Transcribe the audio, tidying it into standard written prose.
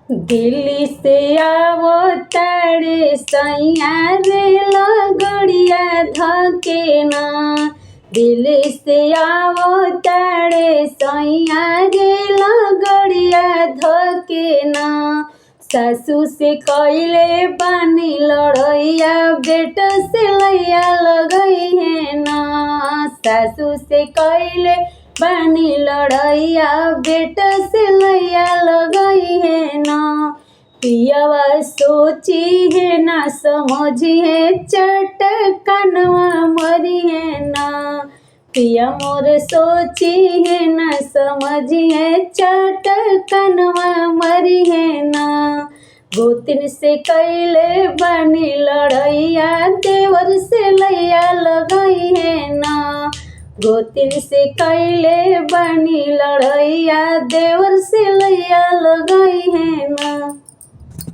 दिल्ली से आवो तारे सैया रे लगड़िया धके ना। दिल्ली से आवो तारे सैया रे लगड़िया धके ना। सासू से कइले बानी लड़ैया बेटा से लैया लगई है ना। सासू से कइले बानी लड़ैया बेटा से लैया लगई है ना। पियावा सोची है ना समझी है चटकनवा मरी है ना। पिया मोर सोची है ना समझी है चटकनवा मरी है ना। गोतिन से कैले बानी लड़ैया देवर से लैया लगई है ना। गोतिन से कैले बानी लड़ैया देवर से लैया लगई